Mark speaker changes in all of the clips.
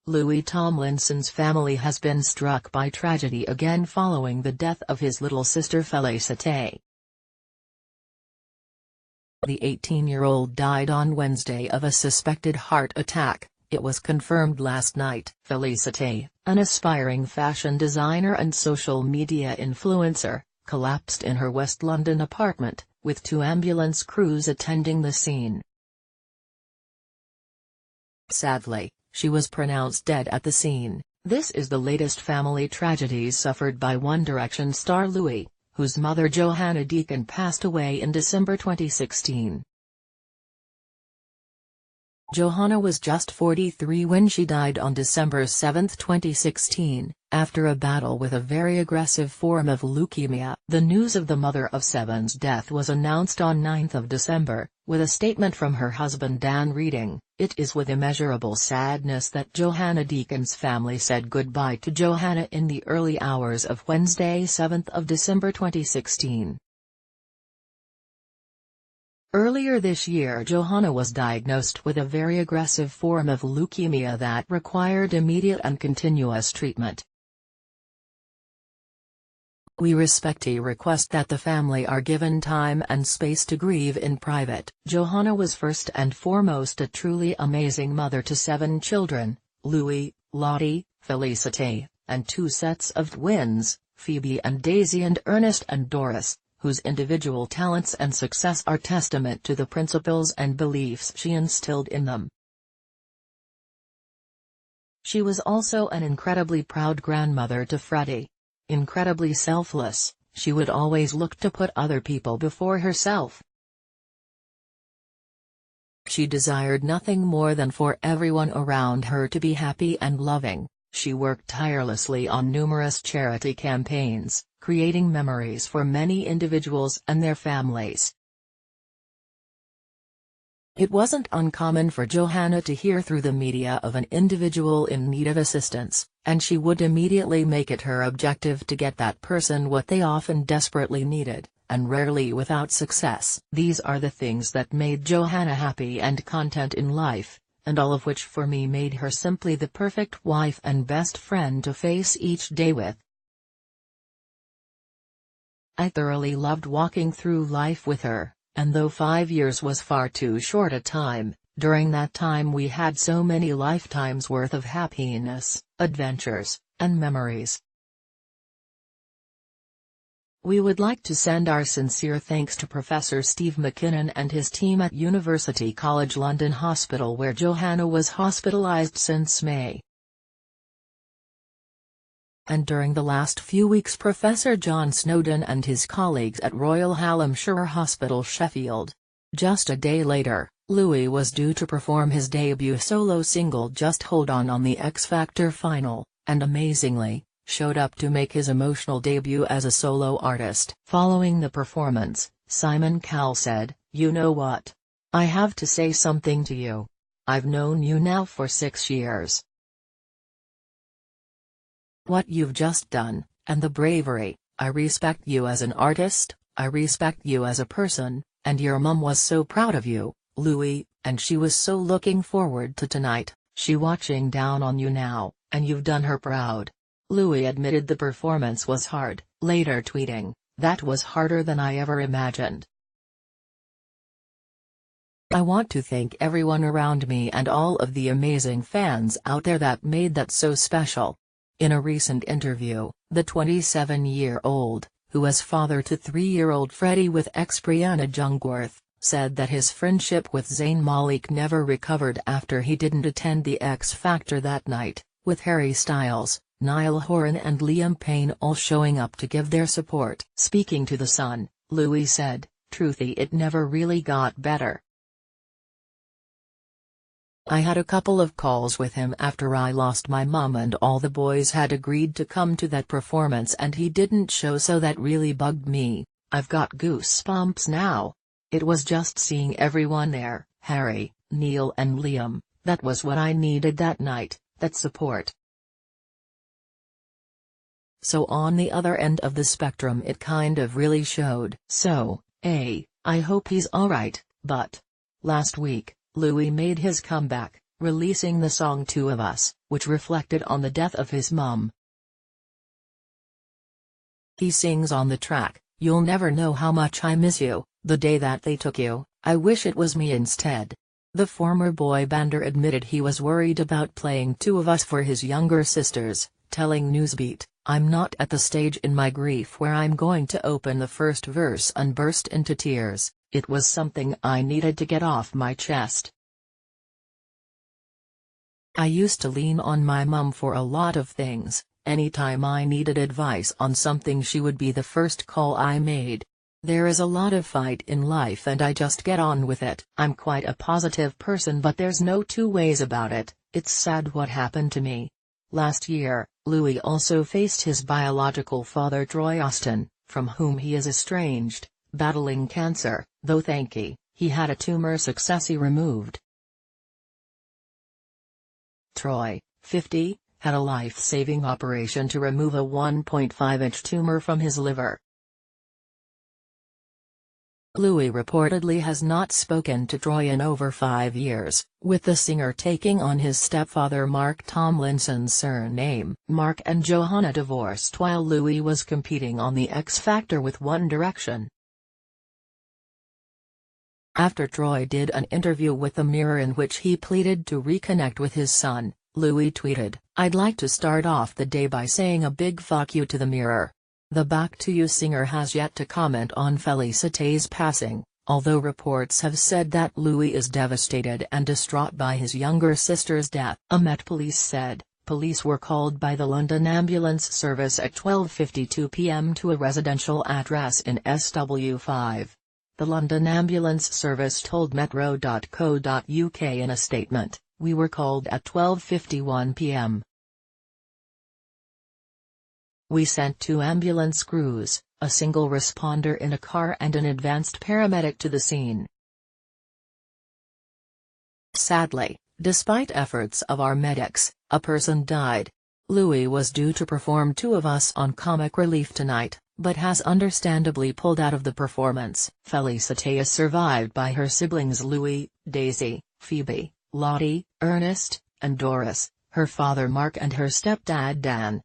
Speaker 1: Louis Tomlinson's family has been struck by tragedy again following the death of his little sister Felicite. The 18-year-old died on Wednesday of a suspected heart attack, it was confirmed last night. Felicite, an aspiring fashion designer and social media influencer, collapsed in her West London apartment, with 2 ambulance crews attending the scene. Sadly, she was pronounced dead at the scene. This is the latest family tragedies suffered by One Direction star Louis, whose mother Johanna Deacon passed away in December 2016. Johanna was just 43 when she died on December 7, 2016, after a battle with a very aggressive form of leukemia. The news of the mother of 7's death was announced on 9 December, with a statement from her husband Dan reading, "It is with immeasurable sadness that Johanna Deacon's family said goodbye to Johanna in the early hours of Wednesday 7 December 2016. Earlier this year Johanna was diagnosed with a very aggressive form of leukemia that required immediate and continuous treatment. We respectfully request that the family are given time and space to grieve in private." Johanna was first and foremost a truly amazing mother to 7 children, Louis, Lottie, Felicite, and 2 sets of twins, Phoebe and Daisy, and Ernest and Doris, whose individual talents and success are testament to the principles and beliefs she instilled in them. She was also an incredibly proud grandmother to Freddie. Incredibly selfless, she would always look to put other people before herself. She desired nothing more than for everyone around her to be happy and loving. She worked tirelessly on numerous charity campaigns, creating memories for many individuals and their families. It wasn't uncommon for Johanna to hear through the media of an individual in need of assistance, and she would immediately make it her objective to get that person what they often desperately needed, and rarely without success. These are the things that made Johanna happy and content in life, and all of which for me made her simply the perfect wife and best friend to face each day with. I thoroughly loved walking through life with her. And though 5 years was far too short a time, during that time we had so many lifetimes worth of happiness, adventures, and memories. We would like to send our sincere thanks to Professor Steve McKinnon and his team at University College London Hospital, where Johanna was hospitalised since May. And during the last few weeks Professor John Snowdon and his colleagues at Royal Hallamshire Hospital, Sheffield. Just a day later, Louis was due to perform his debut solo single Just Hold On the X Factor final, and amazingly, showed up to make his emotional debut as a solo artist. Following the performance, Simon Cowell said, "You know what? I have to say something to you. I've known you now for 6 years. What you've just done, and the bravery, I respect you as an artist, I respect you as a person, and your mum was so proud of you, Louis, and she was so looking forward to tonight, she watching down on you now, and you've done her proud." Louis admitted the performance was hard, later tweeting, "That was harder than I ever imagined. I want to thank everyone around me and all of the amazing fans out there that made that so special." In a recent interview, the 27-year-old, who was father to 3-year-old Freddie with ex-Brianna Jungwirth, said that his friendship with Zayn Malik never recovered after he didn't attend the X Factor that night, with Harry Styles, Niall Horan and Liam Payne all showing up to give their support. Speaking to The Sun, Louis said, "Truthy, it never really got better. I had a couple of calls with him after I lost my mum and all the boys had agreed to come to that performance and he didn't show, so that really bugged me. I've got goosebumps now. It was just seeing everyone there, Harry, Neil and Liam, that was what I needed that night, that support." So on the other end of the spectrum it kind of really showed. So, I hope he's alright, but last week, Louis made his comeback, releasing the song Two of Us, which reflected on the death of his mum. He sings on the track, "You'll never know how much I miss you, the day that they took you, I wish it was me instead." The former boy bander admitted he was worried about playing Two of Us for his younger sisters, telling Newsbeat, "I'm not at the stage in my grief where I'm going to open the first verse and burst into tears. It was something I needed to get off my chest. I used to lean on my mum for a lot of things. Anytime I needed advice on something, she would be the first call I made. There is a lot of fight in life and I just get on with it. I'm quite a positive person, but there's no two ways about it. It's sad what happened to me." Last year, Louis also faced his biological father Troy Austin, from whom he is estranged, battling cancer, though thankfully, he had a tumor successfully removed. Troy, 50, had a life-saving operation to remove a 1.5-inch tumor from his liver. Louis reportedly has not spoken to Troy in over 5 years, with the singer taking on his stepfather Mark Tomlinson's surname. Mark and Johanna divorced while Louis was competing on The X Factor with One Direction. After Troy did an interview with The Mirror in which he pleaded to reconnect with his son, Louis tweeted, "I'd like to start off the day by saying a big fuck you to The Mirror." The Back to You singer has yet to comment on Felicité's passing, although reports have said that Louis is devastated and distraught by his younger sister's death. A Met Police said, police were called by the London Ambulance Service at 12:52 p.m. to a residential address in SW5. The London Ambulance Service told metro.co.uk in a statement, "We were called at 12:51 p.m. We sent 2 ambulance crews, a single responder in a car and an advanced paramedic to the scene. Sadly, despite efforts of our medics, a person died. Louis was due to perform Two of Us on Comic Relief tonight, but has understandably pulled out of the performance." Felicité is survived by her siblings Louis, Daisy, Phoebe, Lottie, Ernest, and Doris, her father Mark and her stepdad Dan.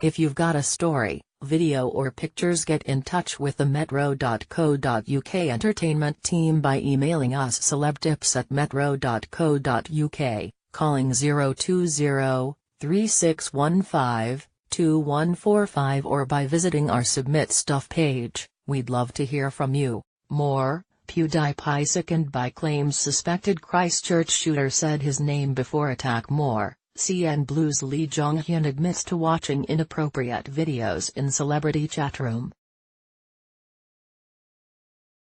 Speaker 1: If you've got a story, video or pictures, get in touch with the metro.co.uk entertainment team by emailing us celebtips@metro.co.uk, calling 020-3615-2145 or by visiting our Submit Stuff page. We'd love to hear from you. More, PewDiePie sickened by claims suspected Christchurch shooter said his name before attack. More, CN Blue's Lee Jong-hyun admits to watching inappropriate videos in celebrity chatroom.